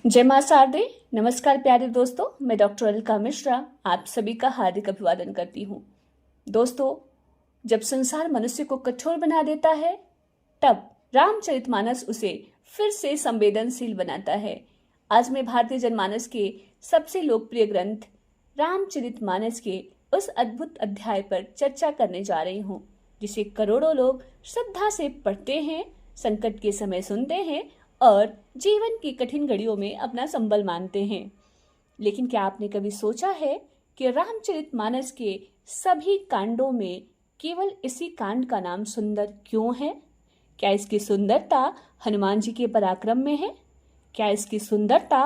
जय मां शारदे। नमस्कार प्यारे दोस्तों, मैं डॉक्टर अलका मिश्रा आप सभी का हार्दिक अभिवादन करती हूँ। दोस्तों, जब संसार मनुष्य को कठोर बना देता है, तब रामचरितमानस उसे फिर से संवेदनशील बनाता है। आज मैं भारतीय जनमानस के सबसे लोकप्रिय ग्रंथ रामचरितमानस के उस अद्भुत अध्याय पर चर्चा करने जा रही हूँ, जिसे करोड़ों लोग श्रद्धा से पढ़ते हैं, संकट के समय सुनते हैं और जीवन की कठिन घड़ियों में अपना संबल मानते हैं। लेकिन क्या आपने कभी सोचा है कि रामचरितमानस के सभी कांडों में केवल इसी कांड का नाम सुंदर क्यों है? क्या इसकी सुंदरता हनुमान जी के पराक्रम में है? क्या इसकी सुंदरता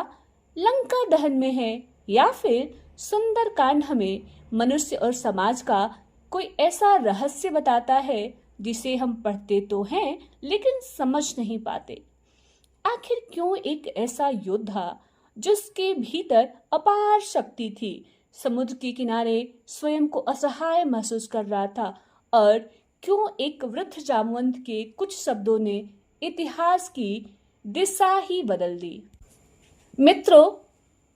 लंका दहन में है? या फिर सुंदर कांड हमें मनुष्य और समाज का कोई ऐसा रहस्य बताता है जिसे हम पढ़ते तो हैं लेकिन समझ नहीं पाते? आखिर क्यों एक ऐसा योद्धा जिसके भीतर अपार शक्ति थी, समुद्र के किनारे स्वयं को असहाय महसूस कर रहा था, और क्यों एक वृद्ध जामवंत के कुछ शब्दों ने इतिहास की दिशा ही बदल दी? मित्रों,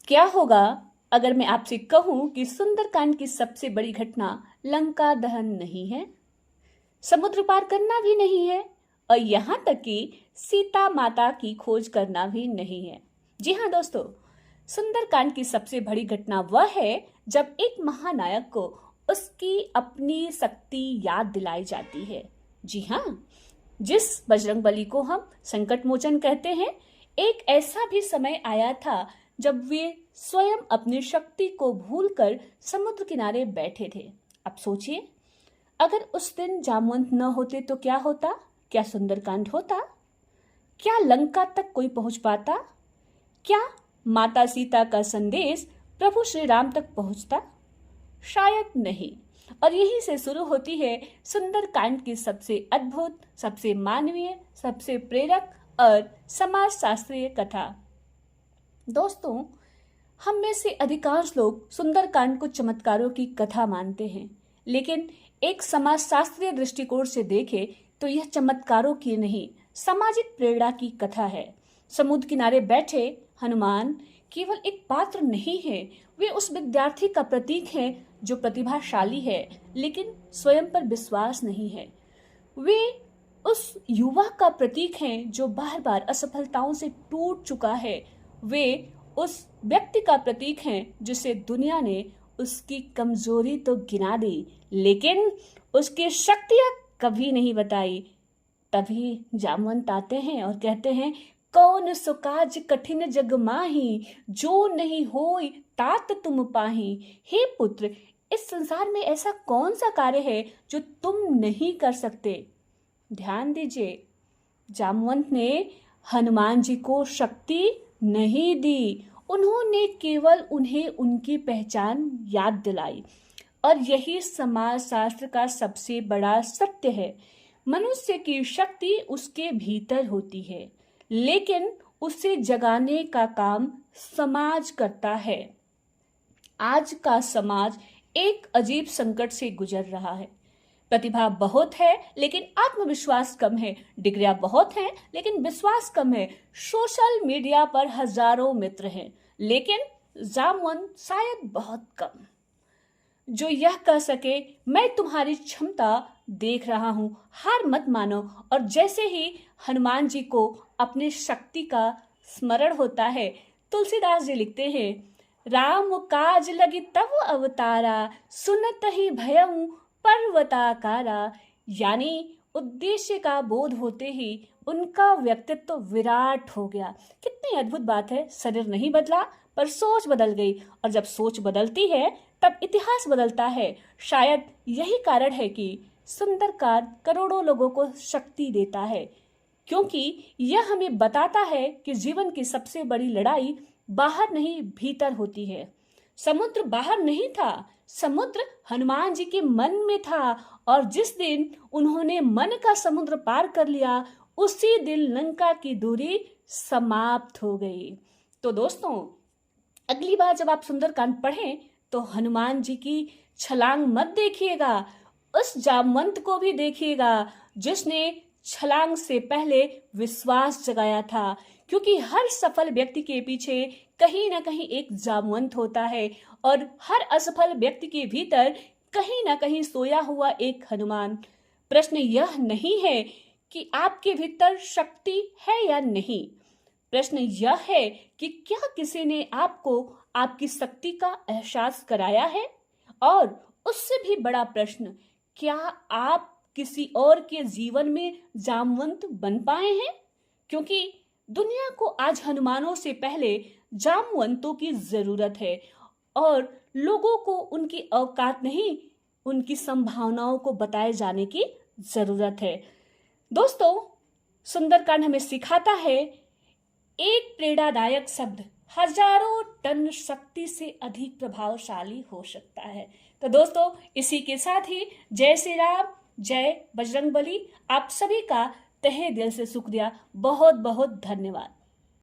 क्या होगा अगर मैं आपसे कहूं कि सुंदरकांड की सबसे बड़ी घटना लंका दहन नहीं है, समुद्र पार करना भी नहीं है, और यहाँ तक कि सीता माता की खोज करना भी नहीं है? जी हाँ दोस्तों, सुंदरकांड की सबसे बड़ी घटना वह है जब एक महानायक को उसकी अपनी शक्ति याद दिलाई जाती है। जी हाँ, जिस बजरंगबली को हम संकट मोचन कहते हैं, एक ऐसा भी समय आया था जब वे स्वयं अपनी शक्ति को भूलकर समुद्र किनारे बैठे थे। अब सोचिए, अगर उस दिन जामवंत न होते तो क्या होता? क्या सुंदरकांड होता? क्या लंका तक कोई पहुंच पाता? क्या माता सीता का संदेश प्रभु श्री राम तक पहुंचता? शायद नहीं। और यहीं से शुरू होती है सुंदरकांड की सबसे अद्भुत, सबसे मानवीय, सबसे प्रेरक और समाज शास्त्रीय कथा। दोस्तों, हम में से अधिकांश लोग सुंदरकांड को चमत्कारों की कथा मानते हैं, लेकिन एक समाज शास्त्रीय दृष्टिकोण से देखें तो यह चमत्कारों की नहीं, सामाजिक प्रेरणा की कथा है। समुद्र किनारे बैठे हनुमान केवल एक पात्र नहीं है, वे उस विद्यार्थी का प्रतीक हैं जो प्रतिभाशाली है लेकिन स्वयं पर विश्वास नहीं है। वे उस युवा का प्रतीक हैं जो बार बार असफलताओं से टूट चुका है। वे उस व्यक्ति का प्रतीक हैं जिसे दुनिया ने उसकी कमजोरी तो गिना दी लेकिन उसकी शक्तियां कभी नहीं बताई। तभी जामवंत आते हैं और कहते हैं, कौन सो काज कठिन जग माही, जो नहीं होई तात तुम पाही। हे पुत्र, इस संसार में ऐसा कौन सा कार्य है जो तुम नहीं कर सकते? ध्यान दीजिए, जामवंत ने हनुमान जी को शक्ति नहीं दी, उन्होंने केवल उन्हें उनकी पहचान याद दिलाई। और यही समाज शास्त्र का सबसे बड़ा सत्य है। मनुष्य की शक्ति उसके भीतर होती है, लेकिन उसे जगाने का काम समाज करता है। आज का समाज एक अजीब संकट से गुजर रहा है। प्रतिभा बहुत है लेकिन आत्मविश्वास कम है, डिग्रियां बहुत हैं लेकिन विश्वास कम है, सोशल मीडिया पर हजारों मित्र हैं लेकिन जामवंत शायद बहुत कम, जो यह कह सके, मैं तुम्हारी क्षमता देख रहा हूं, हार मत मानो। और जैसे ही हनुमान जी को अपनी शक्ति का स्मरण होता है, तुलसीदास जी लिखते हैं, राम काज लगी तब अवतारा, सुनत ही भयउ पर्वताकारा। यानी उद्देश्य का बोध होते ही उनका व्यक्तित्व विराट हो गया। कितनी अद्भुत बात है, शरीर नहीं बदला पर सोच बदल गई, और जब सोच बदलती है तब इतिहास बदलता है। शायद यही कारण है कि सुंदरकांड करोड़ों लोगों को शक्ति देता है, क्योंकि यह हमें बताता है कि जीवन की सबसे बड़ी लड़ाई बाहर नहीं भीतर होती है। समुद्र बाहर नहीं था, समुद्र हनुमान जी के मन में था, और जिस दिन उन्होंने मन का समुद्र पार कर लिया, उसी दिन लंका की दूरी समाप्त हो गई। तो दोस्तों, अगली बार जब आप सुंदरकांड पढ़ें तो हनुमान जी की छलांग मत देखिएगा, उस जामवंत को भी देखिएगा जिसने छलांग से पहले विश्वास जगाया था, क्योंकि हर सफल व्यक्ति के पीछे कहीं ना कहीं एक जामवंत होता है और हर असफल व्यक्ति के भीतर कहीं ना कहीं सोया हुआ एक हनुमान। प्रश्न यह नहीं है कि आपके भीतर शक्ति है या नहीं, प्रश्न यह है कि क्या किसी ने आपको आपकी शक्ति का एहसास कराया है। और उससे भी बड़ा प्रश्न, क्या आप किसी और के जीवन में जामवंत बन पाए हैं? क्योंकि दुनिया को आज हनुमानों से पहले जामवंतों की जरूरत है और लोगों को उनकी औकात नहीं, उनकी संभावनाओं को बताए जाने की जरूरत है। दोस्तों, सुंदरकांड हमें सिखाता है एक प्रेरणादायक शब्द हजारों टन शक्ति से अधिक प्रभावशाली हो सकता है। तो दोस्तों, इसी के साथ ही जय श्री राम, जय बजरंगबली। आप सभी का तहे दिल से शुक्रिया, बहुत बहुत धन्यवाद।